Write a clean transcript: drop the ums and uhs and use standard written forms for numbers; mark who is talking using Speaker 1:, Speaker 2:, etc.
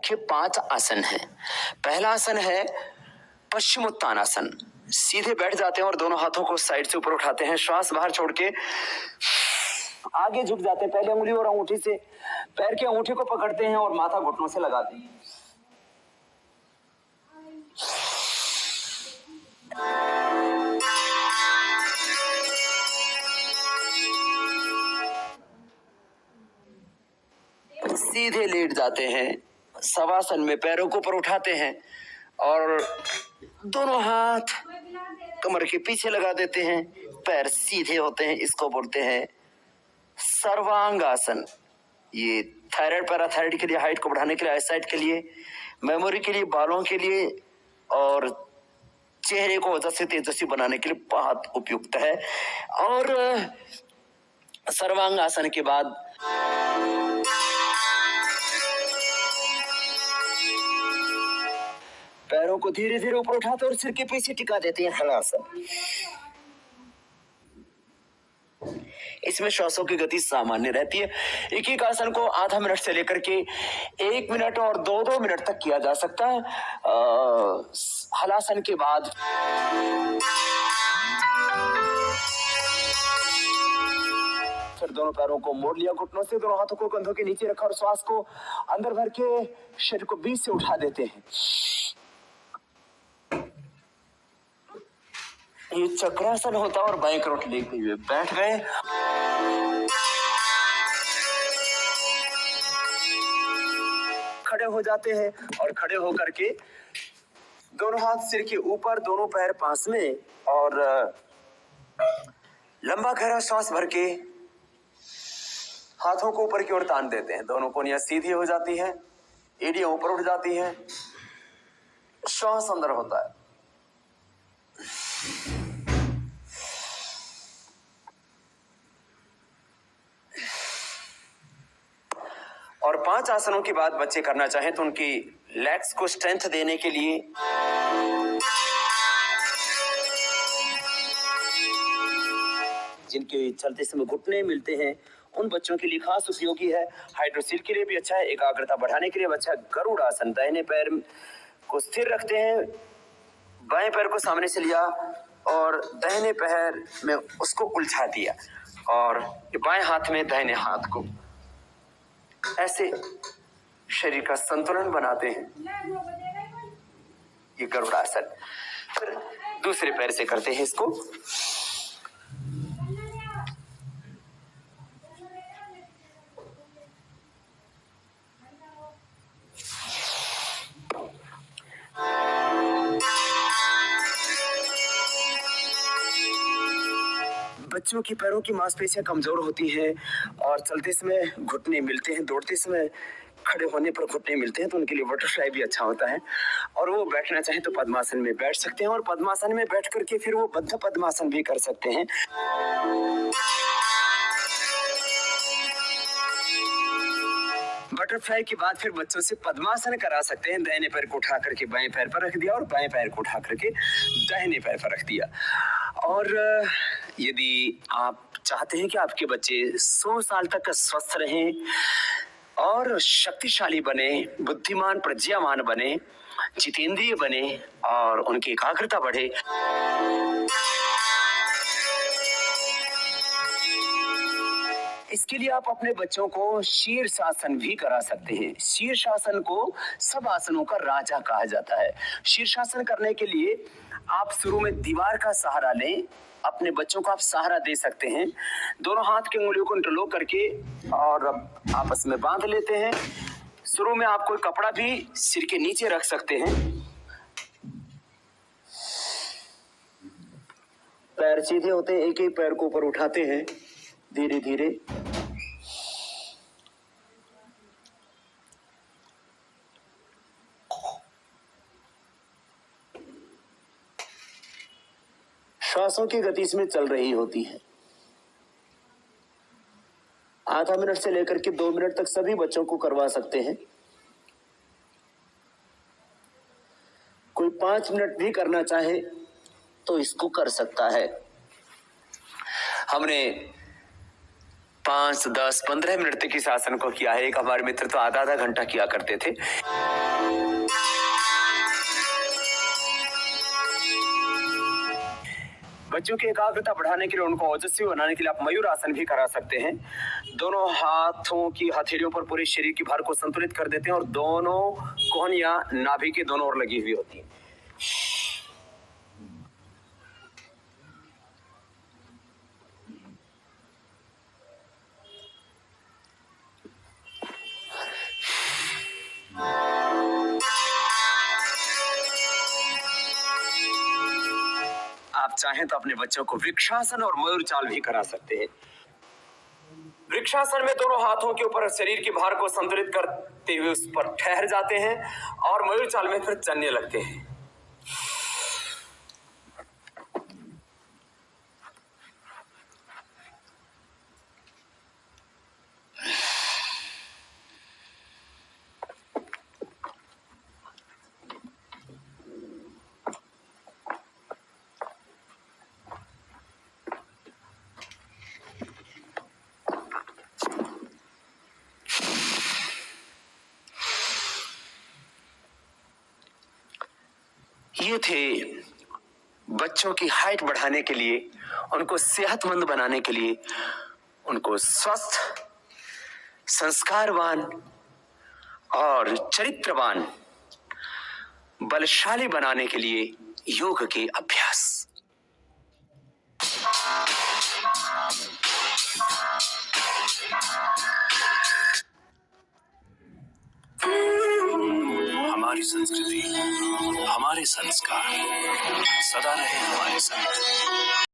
Speaker 1: मुख्य 5 आसन हैं। पहला आसन है पश्चिमोत्तानासन। सीधे बैठ जाते हैं और दोनों हाथों को साइड से ऊपर उठाते हैं, श्वास बाहर छोड़ के आगे झुक जाते हैं। पहले उंगली और अंगूठी से पैर के अंगूठे को पकड़ते हैं और माथा घुटनों से लगाते हैं। सीधे लेट जाते हैं। शवासन में पैरों को ऊपर उठाते हैं और दोनों हाथ कमर के पीछे लगा देते हैं, पैर सीधे होते हैं। इसको बोलते हैं सर्वांगासन। ये थायराइड पैराथायराइड के लिए, हाइट को बढ़ाने के लिए, आईसाइट के लिए, मेमोरी के लिए, बालों के लिए और चेहरे को ओजस्वी तेजस्वी बनाने के लिए बहुत उपयुक्त है। और सर्वांगासन के बाद पैरों को धीरे धीरे ऊपर उठाते और सिर के पीछे टिका देते हैं, हलासन। इसमें श्वासों की गति सामान्य रहती है। एक एक आसन को आधा मिनट से लेकर के 1 मिनट और 2-2 मिनट तक किया जा सकता है। हलासन के बाद फिर दोनों पैरों को मोड़ लिया घुटनों से, दोनों हाथों को कंधों के नीचे रखा और श्वास को अंदर भर के शरीर को बीच से उठा देते हैं। ये चक्रासन होता है और बाएं करोट लेते हुए बैठ गए। खड़े हो जाते हैं और खड़े होकर के दोनों हाथ सिर के ऊपर, दोनों पैर पास में और लंबा गहरा श्वास भर के हाथों को ऊपर की ओर तान देते हैं। दोनों कोहनियां सीधी हो जाती हैं, एड़ियां ऊपर उठ जाती हैं, श्वास अंदर होता है। और 5 आसनों के बाद बच्चे करना चाहें तो उनकी लेग्स को स्ट्रेंथ देने के लिए जिनके चलते समय घुटने मिलते हैं, उन बच्चों के लिए खास उपयोगी है। हाइड्रोसील के लिए भी अच्छा है, एकाग्रता बढ़ाने के लिए भी अच्छा है। गरुड़ आसन। दाहिने पैर को स्थिर रखते हैं, बाएं पैर को सामने से लिया और दाहिने पैर में उसको उलझा दिया और बाएं हाथ में दाहिने हाथ को ऐसे शरीर का संतुलन बनाते हैं। ये गरुड़ासन। फिर दूसरे पैर से करते हैं इसको। बच्चों की पैरों की मांसपेशियां कमजोर होती हैं और चलते समय घुटने मिलते हैं, दौड़ते समय खड़े होने पर घुटने मिलते हैं, तो उनके लिए बटरफ्लाई भी अच्छा होता है। और वो बैठना चाहे तो पद्मासन में बैठ सकते हैं और पद्मासन में बैठ करके फिर वो बद्ध पद्मासन भी कर सकते हैं। बटरफ्लाई के बाद फिर बच्चों से पद्मासन करा सकते हैं। दाहिने पैर को उठा करके बाएं पैर पर रख दिया और बाएं पैर को उठा करके दाहिने पैर पर रख दिया। और यदि आप चाहते हैं कि आपके बच्चे 100 साल तक स्वस्थ रहें और शक्तिशाली बने, बुद्धिमान प्रज्ञावान बने, जितेंद्रिय बने और उनकी एकाग्रता बढ़े, इसके लिए आप अपने बच्चों को शीर्षासन भी करा सकते हैं। शीर्षासन को सब आसनों का राजा कहा जाता है। शीर्षासन करने के लिए आप शुरू में दीवार का सहारा लें। अपने बच्चों को आप सहारा दे सकते हैं। दोनों हाथ की उंगलियों को इंटरलॉक करके और आपस में बांध लेते हैं। शुरू में आप कोई कपड़ा भी सिर के नीचे रख सकते हैं। पैर सीधे होते हैं, एक एक पैर को ऊपर उठाते हैं धीरे धीरे। श्वासों की गति इसमें चल रही होती है। आधा मिनट से लेकर के 2 मिनट तक सभी बच्चों को करवा सकते हैं। कोई 5 मिनट भी करना चाहे तो इसको कर सकता है। हमने 5, 10, 15 मिनट तक इस आसन को किया है। एक हमारे मित्र तो आधा आधा घंटा किया करते थे। बच्चों की एकाग्रता बढ़ाने के लिए, उनको ओजस्वी बनाने के लिए आप मयूर आसन भी करा सकते हैं। दोनों हाथों की हथेलियों पर पूरे शरीर की भार को संतुलित कर देते हैं और दोनों कोहनियां नाभि के दोनों ओर लगी हुई होती हैं। आप चाहें तो अपने बच्चों को वृक्षासन और मयूर चाल भी करा सकते हैं। वृक्षासन में दोनों हाथों के ऊपर शरीर की भार को संतुलित करते हुए उस पर ठहर जाते हैं और मयूर चाल में फिर चलने लगते हैं। ये थे बच्चों की हाइट बढ़ाने के लिए, उनको सेहतमंद बनाने के लिए, उनको स्वस्थ, संस्कारवान और चरित्रवान, बलशाली बनाने के लिए योग के अभ्यास।
Speaker 2: हमारी संस्कृति, हमारे संस्कार सदा रहे हमारे साथ।